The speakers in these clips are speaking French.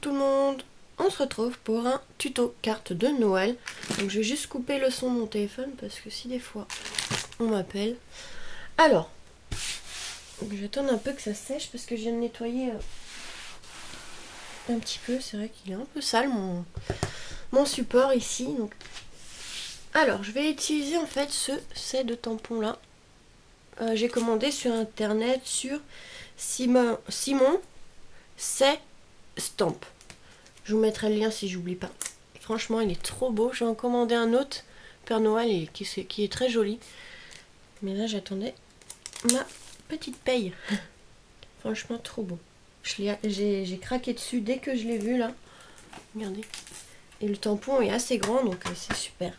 tout le monde, on se retrouve pour un tuto carte de Noël. Donc je vais juste couper le son de mon téléphone parce que si des fois on m'appelle. Alors, j'attends un peu que ça sèche parce que je viens de nettoyer un petit peu. C'est vrai qu'il est un peu sale mon support ici. Donc. Alors je vais utiliser en fait ce set de tampons là. J'ai commandé sur internet sur Simon c'est Stamp. Je vous mettrai le lien si j'oublie pas. Franchement, il est trop beau. J'ai en commandé un autre Père Noël qui est très joli. Mais là, j'attendais ma petite paye. Franchement, trop beau. J'ai craqué dessus dès que je l'ai vu là. Regardez. Et le tampon est assez grand, donc c'est super.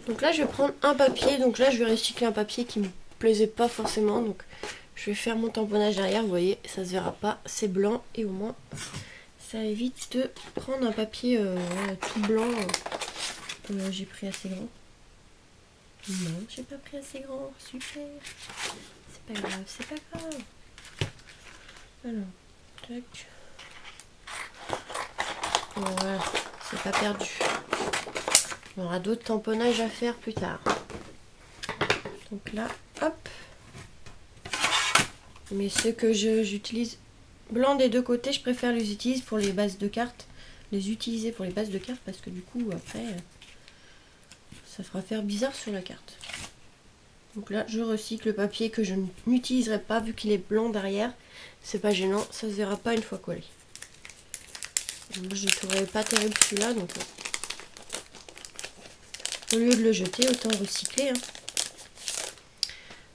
Donc là, je vais prendre un papier. Donc là, je vais recycler un papier qui me plaisait pas forcément. Donc je vais faire mon tamponnage derrière. Vous voyez, ça se verra pas. C'est blanc et au moins ça évite de prendre un papier tout blanc. J'ai pris assez grand. Non, j'ai pas pris assez grand. Super. C'est pas grave, c'est pas grave. Alors, tac. Voilà, c'est pas perdu. On aura d'autres tamponnages à faire plus tard. Donc là, hop. Mais ceux que j'utilise blanc des deux côtés, je préfère les utiliser pour les bases de cartes. Les utiliser pour les bases de cartes parce que du coup, après, ça fera faire bizarre sur la carte. Donc là, je recycle le papier que je n'utiliserai pas vu qu'il est blanc derrière. C'est pas gênant, ça se verra pas une fois collé. Donc, je ne trouverais pas terrible celui-là, donc au lieu de le jeter, autant recycler.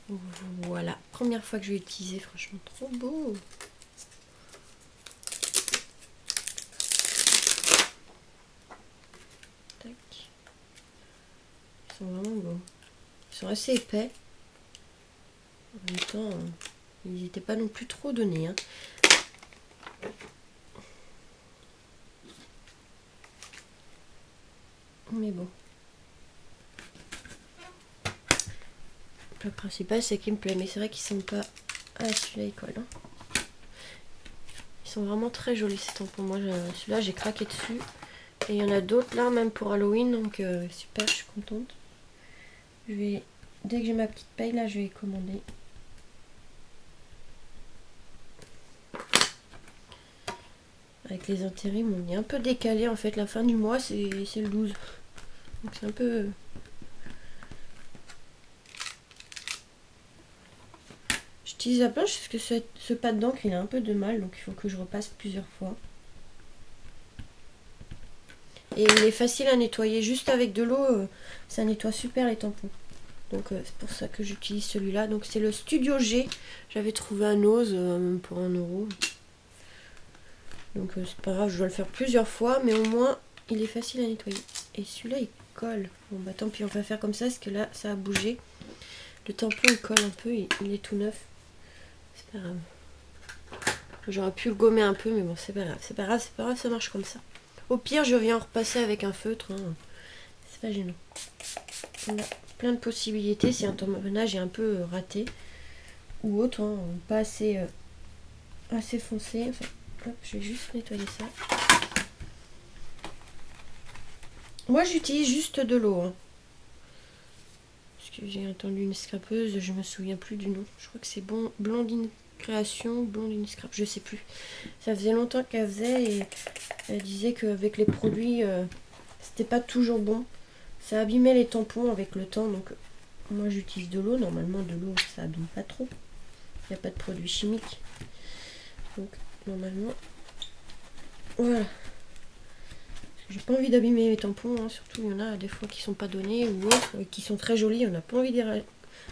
Hein. Voilà, première fois que je vais utiliser, franchement trop beau. Tac. Ils sont vraiment beaux. Ils sont assez épais. En même temps, ils n'étaient pas non plus trop donnés. Hein. Mais bon. Le principal, c'est qu'il me plaît. Mais c'est vrai qu'ils sont pas... Ah, celui-là, il colle. Hein. Ils sont vraiment très jolis, ces tampons. Moi, celui-là, j'ai craqué dessus. Et il y en a d'autres, là, même pour Halloween. Donc, super, je suis contente. Je vais... Dès que j'ai ma petite paille, là, je vais commander. Avec les intérims, on est un peu décalé en fait. La fin du mois, c'est le 12. Donc c'est un peu... J'utilise la planche parce que ce pad d'encre, il a un peu de mal. Donc il faut que je repasse plusieurs fois. Et il est facile à nettoyer. Juste avec de l'eau, ça nettoie super les tampons. Donc c'est pour ça que j'utilise celui-là. Donc c'est le Studio G. J'avais trouvé un Ose même pour 1 €. Donc c'est pas grave, je dois le faire plusieurs fois, mais au moins il est facile à nettoyer. Et celui-là il colle. Bon bah tant pis, on va faire comme ça, parce que là ça a bougé. Le tampon il colle un peu, il est tout neuf. C'est pas grave. J'aurais pu le gommer un peu, mais bon c'est pas grave, c'est pas grave, c'est pas grave, ça marche comme ça. Au pire je viens repasser avec un feutre, hein. C'est pas gênant. On a plein de possibilités si un tamponnage est un peu raté. Ou autre, hein, pas assez, assez foncé. Enfin, hop, je vais juste nettoyer ça. Moi j'utilise juste de l'eau. Hein. Parce que j'ai entendu une scrapeuse, je me souviens plus du nom. Je crois que c'est Blondine Création, Blondine Scrap, je sais plus. Ça faisait longtemps qu'elle faisait et elle disait qu'avec les produits, c'était pas toujours bon. Ça abîmait les tampons avec le temps. Donc moi j'utilise de l'eau. Normalement de l'eau ça abîme pas trop. Il n'y a pas de produits chimiques. Donc normalement, voilà. J'ai pas envie d'abîmer mes tampons, hein. Surtout il y en a des fois qui sont pas donnés ou autres, qui sont très jolis, on n'a pas envie d'y...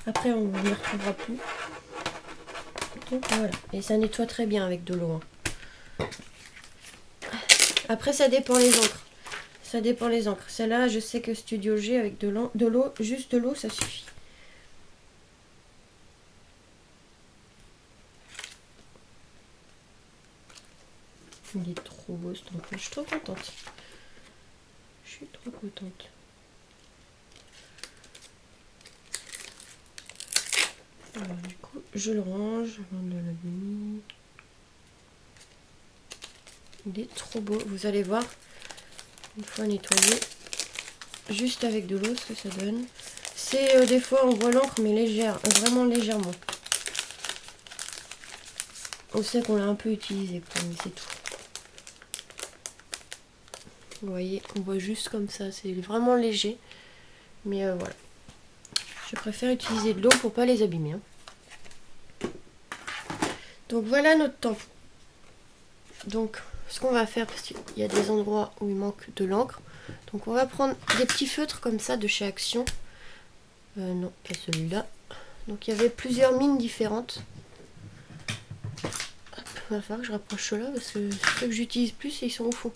Après on ne les retrouvera plus. Donc voilà, et ça nettoie très bien avec de l'eau. Hein. Après ça dépend les encres. Ça dépend les encres. Celle-là, je sais que Studio G avec de l'eau, juste de l'eau, ça suffit. Il est trop beau ce tampon, je suis trop contente. Je suis trop contente. Alors, du coup, je le range avant de l'abîmer. Il est trop beau. Vous allez voir, une fois nettoyé, juste avec de l'eau, ce que ça donne. C'est des fois on voit l'encre mais légère, vraiment légèrement. On sait qu'on l'a un peu utilisé, mais c'est tout. Vous voyez, on voit juste comme ça, c'est vraiment léger. Mais voilà. Je préfère utiliser de l'eau pour pas les abîmer. Hein. Donc voilà notre tampon. Donc ce qu'on va faire, parce qu'il y a des endroits où il manque de l'encre. Donc on va prendre des petits feutres comme ça de chez Action. Non, pas celui-là. Donc il y avait plusieurs mines différentes. Il va falloir que je rapproche ceux-là parce que ceux que j'utilise plus, ils sont au fond.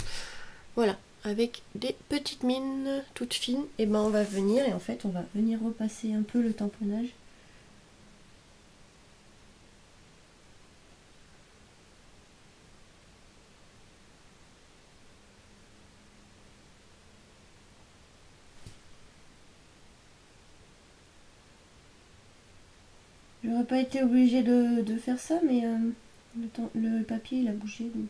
Voilà, avec des petites mines toutes fines, et ben on va venir et en fait on va venir repasser un peu le tamponnage. J'aurais pas été obligée de faire ça, mais le papier il a bougé, donc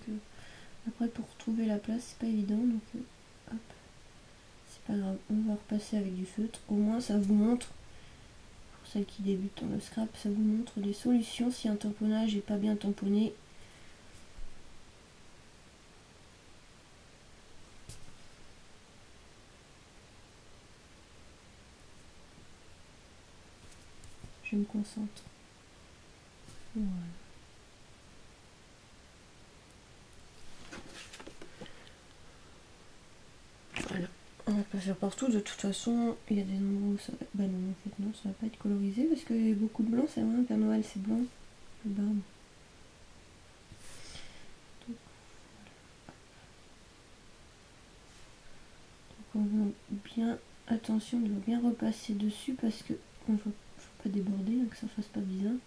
après pour retrouver la place c'est pas évident, donc hop, c'est pas grave, on va repasser avec du feutre. Au moins ça vous montre, pour celles qui débutent dans le scrap, ça vous montre des solutions si un tamponnage est pas bien tamponné. Je me concentre. Voilà. Voilà. On va pas faire partout, de toute façon, il y a des endroits où ça va... Bah non, en fait non, ça va pas être colorisé parce qu'il y a beaucoup de blanc, c'est vrai, Père Noël c'est blanc, le barbe. Donc on va bien, attention de bien repasser dessus parce que on ne faut pas déborder, donc que ça fasse pas bizarre.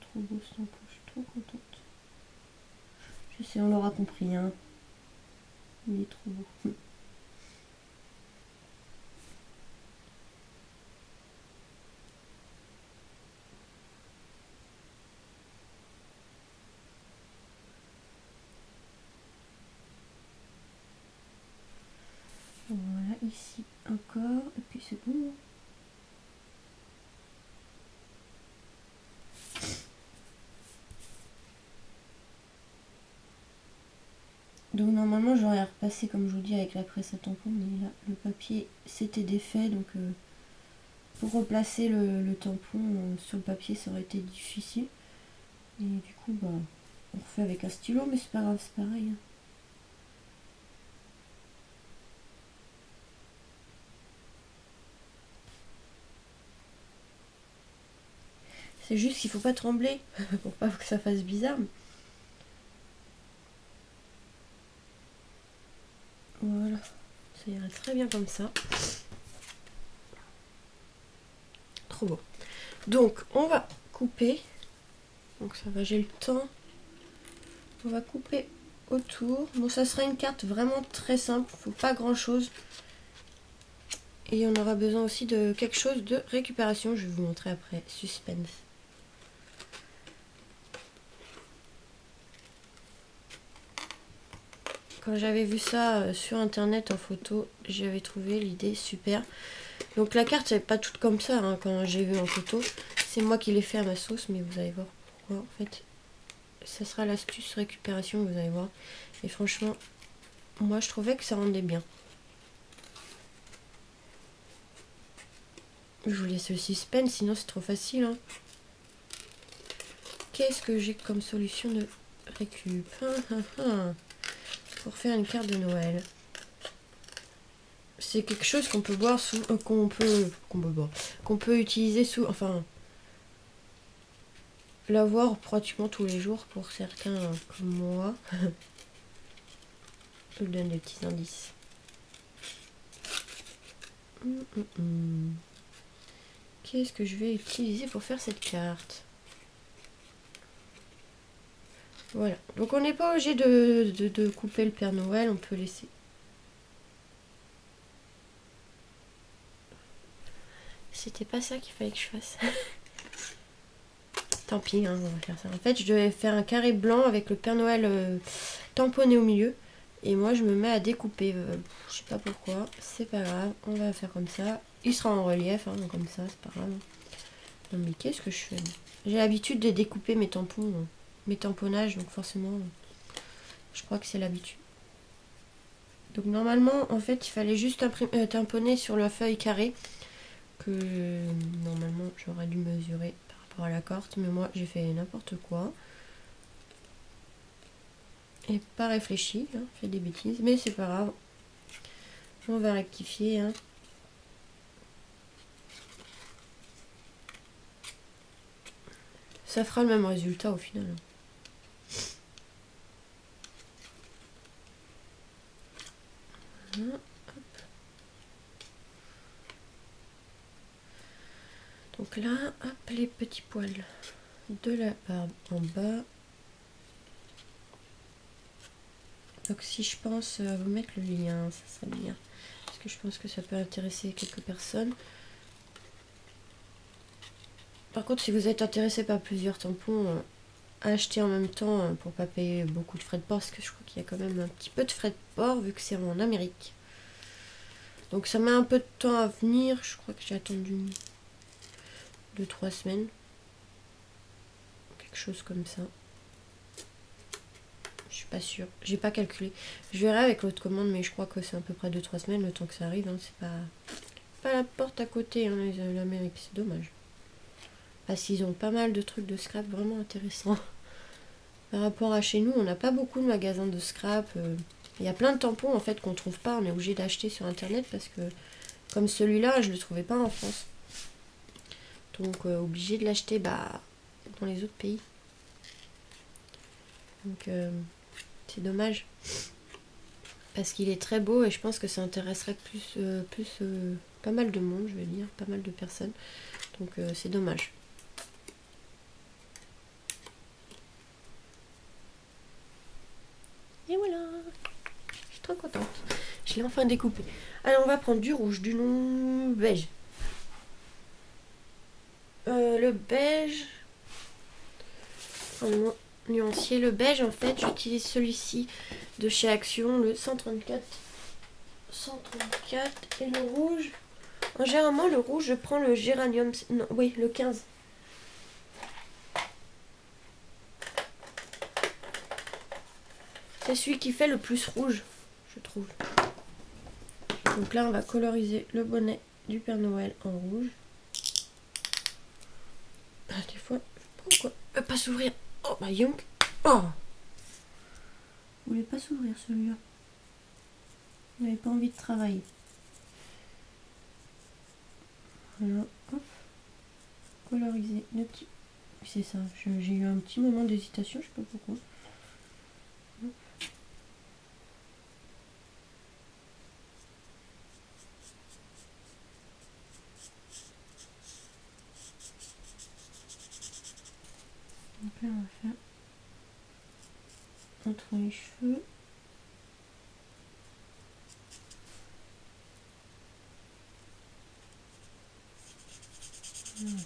Trop beau ce tampon, je suis trop contente. Je sais, on l'aura compris, hein. Il est trop beau. Voilà, ici encore, et puis c'est bon. Donc normalement j'aurais repassé comme je vous dis avec la presse à tampon, mais là le papier s'était défait, donc pour replacer le tampon sur le papier ça aurait été difficile. Et du coup bah on refait avec un stylo, mais c'est pas grave, c'est pareil. Hein. C'est juste qu'il faut pas trembler pour pas que ça fasse bizarre. Voilà, ça irait très bien comme ça. Trop beau. Donc on va couper. Donc ça va, j'ai le temps. On va couper autour. Bon, ça sera une carte vraiment très simple. Il ne faut pas grand chose. Et on aura besoin aussi de quelque chose de récupération. Je vais vous montrer après. Suspense. Quand j'avais vu ça sur internet en photo, j'avais trouvé l'idée super. Donc la carte, c'est pas toute comme ça hein, quand j'ai vu en photo. C'est moi qui l'ai fait à ma sauce, mais vous allez voir pourquoi. En fait, ça sera l'astuce récupération, vous allez voir. Et franchement, moi je trouvais que ça rendait bien. Je vous laisse le suspense, sinon c'est trop facile. Hein. Qu'est-ce que j'ai comme solution de récup pour faire une carte de Noël? C'est quelque chose qu'on peut boire sous... qu'on peut utiliser sous... Enfin... l'avoir pratiquement tous les jours pour certains comme moi. Je vous donne des petits indices. Qu'est-ce que je vais utiliser pour faire cette carte? Voilà. Donc on n'est pas obligé de couper le Père Noël, on peut laisser. C'était pas ça qu'il fallait que je fasse. tant pis, hein, on va faire ça. En fait, je devais faire un carré blanc avec le Père Noël tamponné au milieu. Et moi, je me mets à découper. Je sais pas pourquoi. C'est pas grave. On va faire comme ça. Il sera en relief, hein, comme ça, c'est pas grave. Non, mais qu'est-ce que je fais? J'ai l'habitude de découper mes tampons, mes tamponnages, donc forcément, je crois que c'est l'habitude. Donc normalement, en fait, il fallait juste tamponner sur la feuille carrée. Que normalement, j'aurais dû mesurer par rapport à la carte. Mais moi, j'ai fait n'importe quoi. Et pas réfléchi, hein, fait des bêtises. Mais c'est pas grave. On va rectifier, hein. Ça fera le même résultat au final. Voilà. Donc là, hop, les petits poils de la barbe en bas. Donc si je pense vous mettre le lien, ça serait bien. Parce que je pense que ça peut intéresser quelques personnes. Par contre, si vous êtes intéressé par plusieurs tampons, acheter en même temps pour pas payer beaucoup de frais de port. Parce que je crois qu'il y a quand même un petit peu de frais de port vu que c'est en Amérique. Donc ça met un peu de temps à venir. Je crois que j'ai attendu 2-3 semaines. Quelque chose comme ça. Je suis pas sûre. J'ai pas calculé. Je verrai avec l'autre commande, mais je crois que c'est à peu près 2-3 semaines le temps que ça arrive. Hein. C'est pas la porte à côté, hein, l'Amérique. C'est dommage. Parce qu'ils ont pas mal de trucs de scrap vraiment intéressants. Par rapport à chez nous, on n'a pas beaucoup de magasins de scrap. Il y a plein de tampons en fait qu'on trouve pas. On est obligé d'acheter sur internet parce que comme celui-là, je le trouvais pas en France. Donc obligé de l'acheter dans les autres pays. Donc c'est dommage. Parce qu'il est très beau et je pense que ça intéresserait pas mal de monde, je veux dire, pas mal de personnes. Donc c'est dommage. Et voilà. Je suis trop contente. Je l'ai enfin découpé. Alors on va prendre du rouge, du nom beige. Le beige. Nuancier, le beige en fait, j'utilise celui-ci de chez Action, le 134 et le rouge. Généralement le rouge je prends le géranium, non, oui, le 15. C'est celui qui fait le plus rouge, je trouve. Donc là on va coloriser le bonnet du Père Noël en rouge. Ah, des fois, pourquoi il veut pas s'ouvrir? Oh bah Young. Oh, vous voulez pas s'ouvrir celui-là? Vous n'avez pas envie de travailler. Voilà, hop. Coloriser le petit. C'est ça, j'ai eu un petit moment d'hésitation, je sais pas pourquoi. Hop. Donc là on va faire entre les cheveux. Voilà.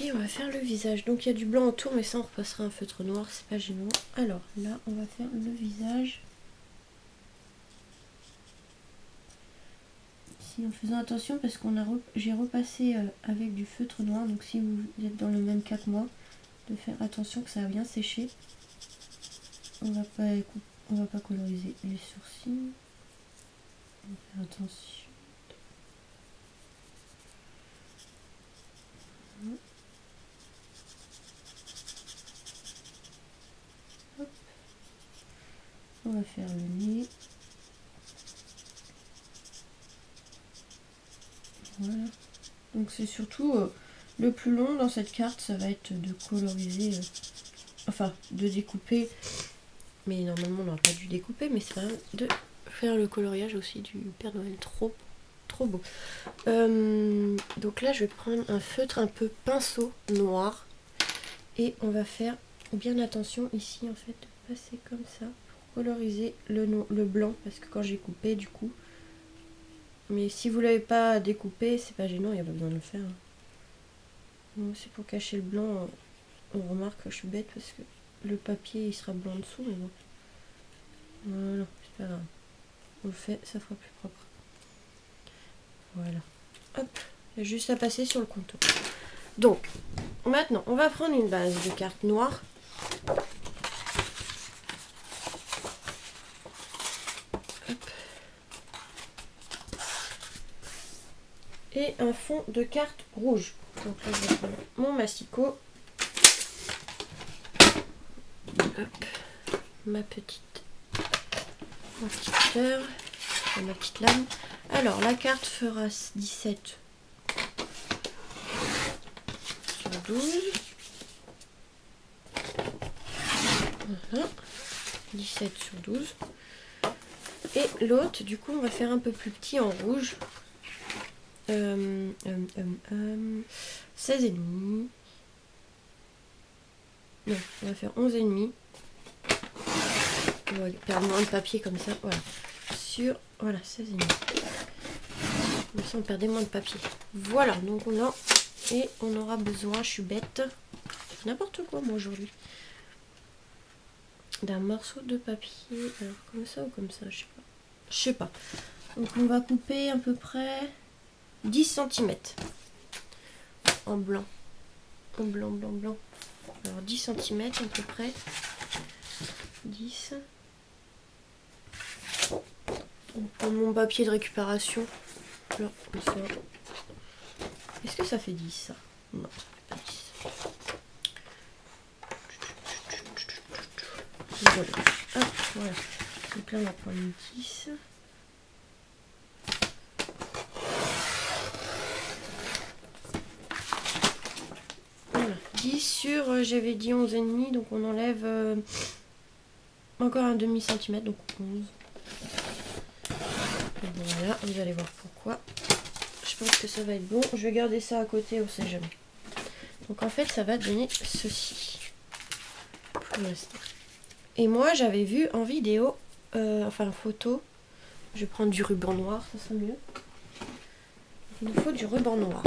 Et on va faire le visage. Donc il y a du blanc autour, mais ça on repassera un feutre noir, c'est pas gênant. Alors là, on va faire le visage. Ici, en faisant attention parce j'ai repassé avec du feutre noir. Donc si vous êtes dans le même cas que moi, de faire attention que ça va bien sécher. On va pas coloriser les sourcils. On va faire attention. Hop. On va faire le nez. Voilà. Donc c'est surtout le plus long dans cette carte, ça va être de coloriser, enfin de découper. Mais normalement on n'aurait pas dû découper, mais c'est pas de faire le coloriage aussi du Père Noël. Trop beau. Donc là je vais prendre un feutre un peu pinceau noir. Et on va faire bien attention ici en fait, de passer comme ça pour coloriser le blanc. Parce que quand j'ai coupé du coup. Mais si vous l'avez pas découpé, c'est pas gênant, il n'y a pas besoin de le faire. C'est pour cacher le blanc. On remarque que je suis bête parce que le papier il sera blanc en dessous, mais bon. Voilà, c'est pas grave. On le fait, ça fera plus propre. Voilà. Hop, il y a juste à passer sur le contour. Donc, maintenant, on va prendre une base de carte noire. Hop. Et un fond de carte rouge. Donc là, je vais prendre mon masticot. Hop. Ma petite fleur. Ma petite lame. Alors, la carte fera 17 sur 12. Voilà. 17 sur 12. Et l'autre, du coup, on va faire un peu plus petit en rouge. 16 et demi. Non, on va faire 11 et demi. On va perdre moins de papier comme ça. Voilà. Sur, voilà, 16 et demi. Comme ça, on perdait moins de papier. Voilà, donc on a... Et on aura besoin, je suis bête, n'importe quoi moi aujourd'hui, d'un morceau de papier. Alors comme ça ou comme ça, je sais pas. Donc on va couper à peu près 10 cm en blanc. En blanc. Alors 10 cm à peu près. 10. Donc, pour mon papier de récupération. Là, comme ça. Est-ce que ça fait 10 ça? Non, ça fait pas 10. Voilà. Hop, voilà. Donc là on va prendre une 10. Voilà. 10 sur, j'avais dit 11,5, donc on enlève encore un demi-centimètre, donc 11. Voilà, vous allez voir pourquoi. Je pense que ça va être bon. Je vais garder ça à côté, on sait jamais. Donc en fait, ça va donner ceci. Pour l'instant. Et moi, j'avais vu en vidéo, enfin en photo, je vais prendre du ruban noir, ça sera mieux. Il nous faut du ruban noir.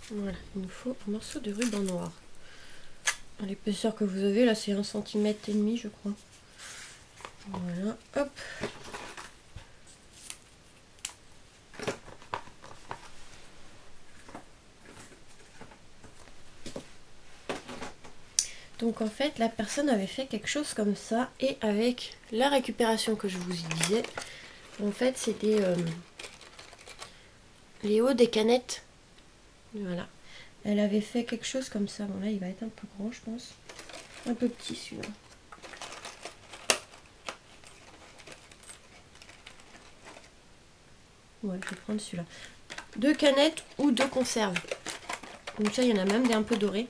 Voilà, il nous faut un morceau de ruban noir. L'épaisseur que vous avez là, c'est 1,5 cm, je crois. Voilà, hop. Donc en fait, la personne avait fait quelque chose comme ça, et avec la récupération que je vous disais, en fait, c'était les hauts des canettes. Voilà. Elle avait fait quelque chose comme ça. Bon là, il va être un peu grand, je pense. Un peu petit celui-là. Ouais, je vais prendre celui-là. 2 canettes ou 2 conserves. Donc ça, il y en a même des un peu dorés.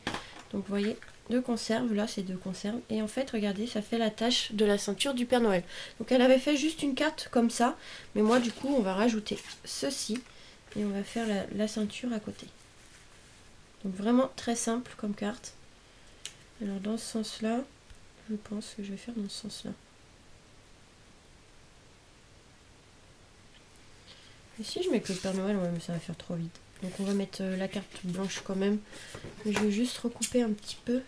Donc vous voyez, 2 conserves. Là, c'est 2 conserves. Et en fait, regardez, ça fait la tache de la ceinture du Père Noël. Donc elle avait fait juste une carte comme ça. Mais moi, du coup, on va rajouter ceci. Et on va faire la ceinture à côté. Donc vraiment très simple comme carte. Alors dans ce sens-là, je pense que je vais faire dans ce sens-là. Et si je mets que le Père Noël, ouais, mais ça va faire trop vite. Donc on va mettre la carte blanche quand même. Mais je vais juste recouper un petit peu.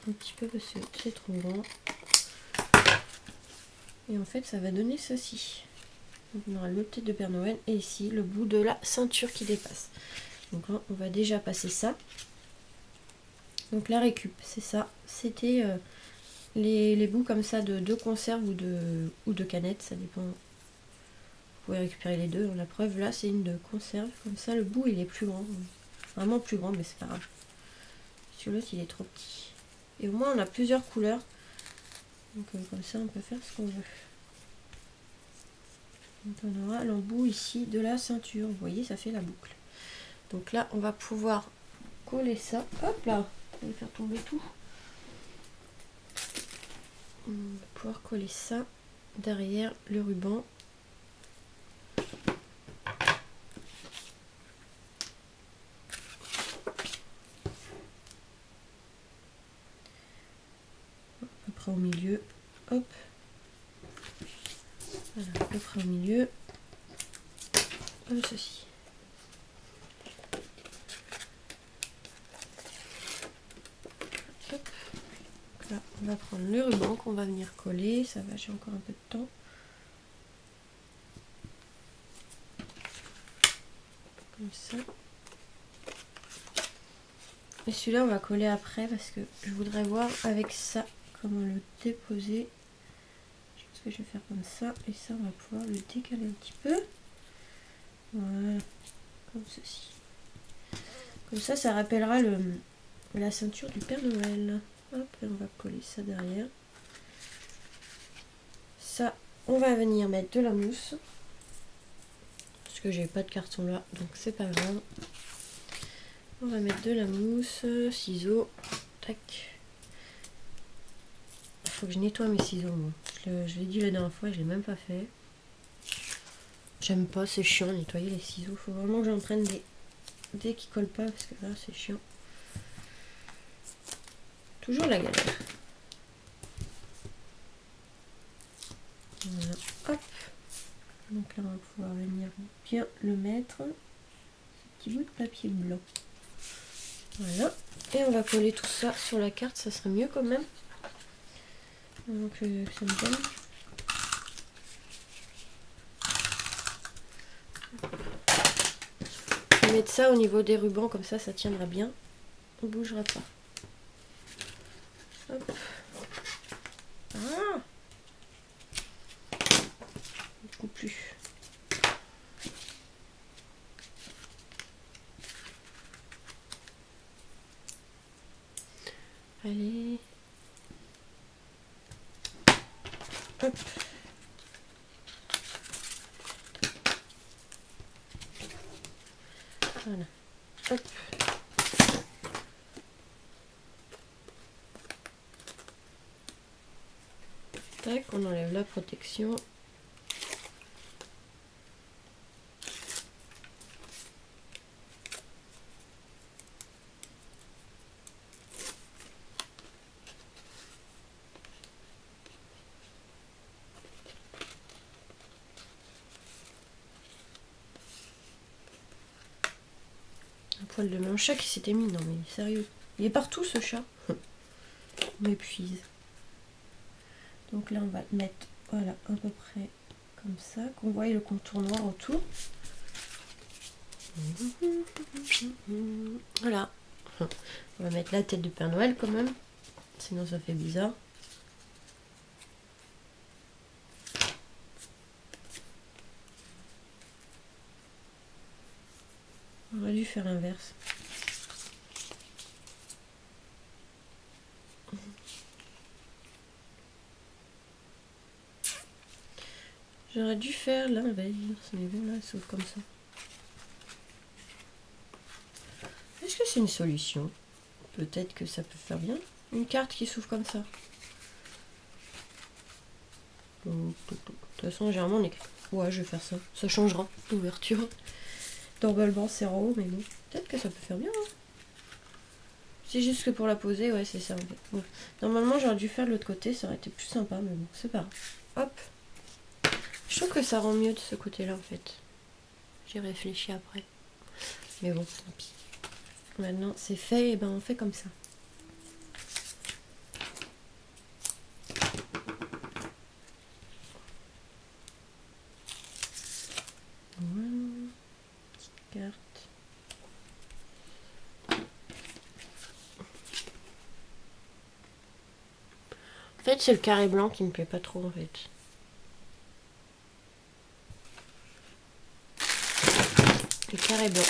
Un petit peu parce que c'est trop grand. Et en fait ça va donner ceci. Donc on aura le tête de Père Noël et ici le bout de la ceinture qui dépasse. Donc là on va déjà passer ça. Donc la récup, c'est ça. C'était les bouts comme ça de conserve ou de canettes, ça dépend pouvez récupérer les deux. La preuve, là, c'est une de conserve. Comme ça, le bout, il est plus grand. Vraiment plus grand, mais c'est pas grave. Sur l'autre, il est trop petit. Et au moins, on a plusieurs couleurs. Donc, comme ça, on peut faire ce qu'on veut. Donc, on aura l'embout ici de la ceinture. Vous voyez, ça fait la boucle. Donc là, on va pouvoir coller ça. Hop là, on va faire tomber tout. On va pouvoir coller ça derrière le ruban. À peu près au milieu. Hop. Voilà, à peu près au milieu. Comme ceci. Hop. Là, on va prendre le ruban qu'on va venir coller. Ça va, j'ai encore un peu de temps. Comme ça. Et celui-là, on va coller après parce que je voudrais voir avec ça comment le déposer. Je pense que je vais faire comme ça. Et ça, on va pouvoir le décaler un petit peu. Voilà. Comme ceci. Comme ça rappellera la ceinture du Père Noël. Hop, et on va coller ça derrière. Ça, on va venir mettre de la mousse. Parce que j'ai pas de carton là, donc c'est pas grave. On va mettre de la mousse, ciseaux, tac. Il faut que je nettoie mes ciseaux, moi. Je l'ai dit la dernière fois, je l'ai même pas fait. J'aime pas, c'est chiant nettoyer les ciseaux. Faut vraiment que j'en prenne des qui collent pas, parce que là c'est chiant. Toujours la galère. Voilà, hop. Donc là on va pouvoir venir bien le mettre. Ce petit bout de papier blanc. Voilà. Et on va coller tout ça sur la carte, ça serait mieux quand même. Donc ça me donne. Je vais mettre ça au niveau des rubans, comme ça tiendra bien. On ne bougera pas. Hop. Ah, beaucoup plus. Allez. Hop. Voilà. Hop. Tac, on enlève la protection. Un poil de mon chat qui s'était mis. Non mais sérieux. Il est partout ce chat. On m'épuise. Donc là on va le mettre, voilà, à peu près comme ça, qu'on voit le contour noir autour. Voilà. On va mettre la tête du Père Noël quand même, sinon ça fait bizarre. On aurait dû faire l'inverse. J'aurais dû faire l'inverse, mais bon là, sauf comme ça. Est-ce que c'est une solution? Peut-être que ça peut faire bien. Une carte qui s'ouvre comme ça. De toute façon, généralement, on est... Ouais, je vais faire ça. Ça changera d'ouverture. Normalement, c'est en haut, mais bon. Peut-être que ça peut faire bien. Hein. C'est juste que pour la poser, ouais, c'est ça en fait. Ouais. Normalement, j'aurais dû faire de l'autre côté, ça aurait été plus sympa, mais bon, c'est pas grave. Hop. Je trouve que ça rend mieux de ce côté-là, en fait. J'ai réfléchi après. Mais bon, tant pis. Maintenant, c'est fait, et ben on fait comme ça. Voilà. Petite carte. En fait, c'est le carré blanc qui me plaît pas trop, en fait. le carré blanc.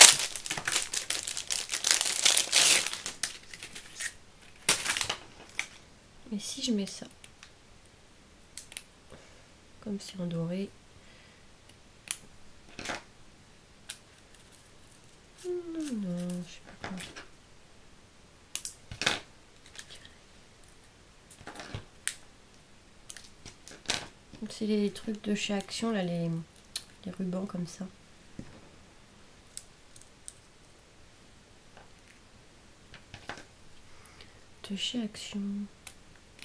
Et si je mets ça comme c'est en doré, non, je sais pas comment. C'est les trucs de chez Action là, les rubans comme ça. De chez Action.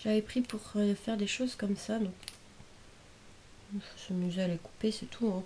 J'avais pris pour faire des choses comme ça, donc il faut s'amuser à les couper, c'est tout. Hein.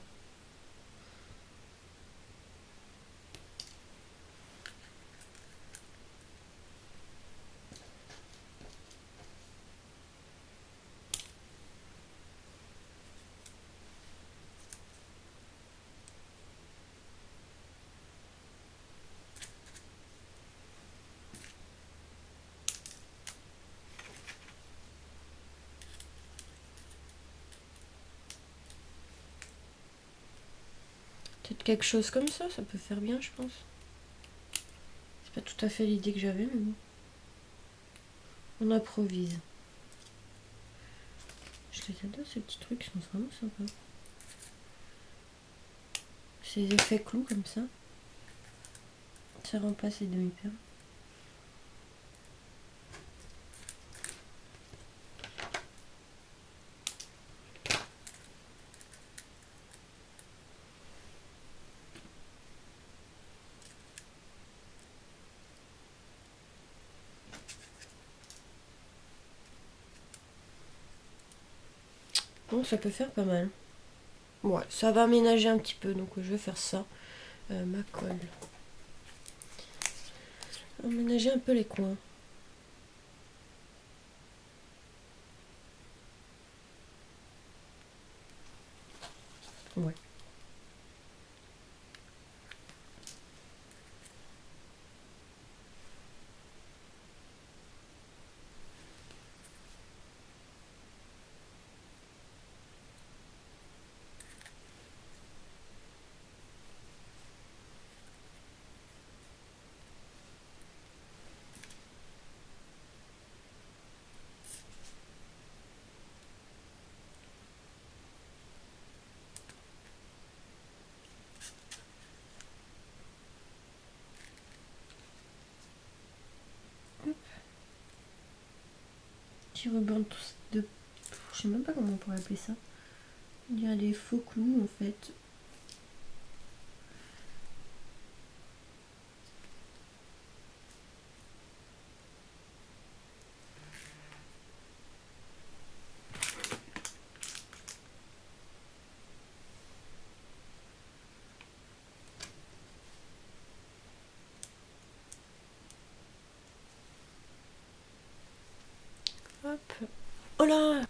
Peut-être quelque chose comme ça peut faire bien, je pense. C'est pas tout à fait l'idée que j'avais, mais bon. On improvise. J'adore ces petits trucs, ils sont vraiment sympas. Ces effets clous comme ça. Ça rend pas ces demi-perles. Bon, ça peut faire pas mal. Ouais, ça va aménager un petit peu, donc je vais faire ça. Ma colle. Aménager un peu les coins. Ouais. Petit ruban de... Je sais même pas comment on pourrait appeler ça. Il y a des faux clous en fait. Hop. Oh là!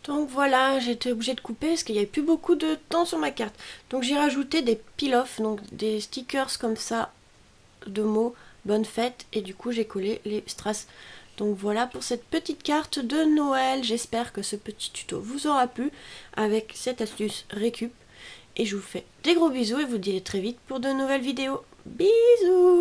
Donc voilà, j'ai été obligée de couper parce qu'il n'y avait plus beaucoup de temps sur ma carte. Donc j'ai rajouté des peel-off, donc des stickers comme ça de mots bonne fête, et du coup j'ai collé les strass. Donc voilà pour cette petite carte de Noël. J'espère que ce petit tuto vous aura plu avec cette astuce récup. Et je vous fais des gros bisous et vous dis très vite pour de nouvelles vidéos. Bisous!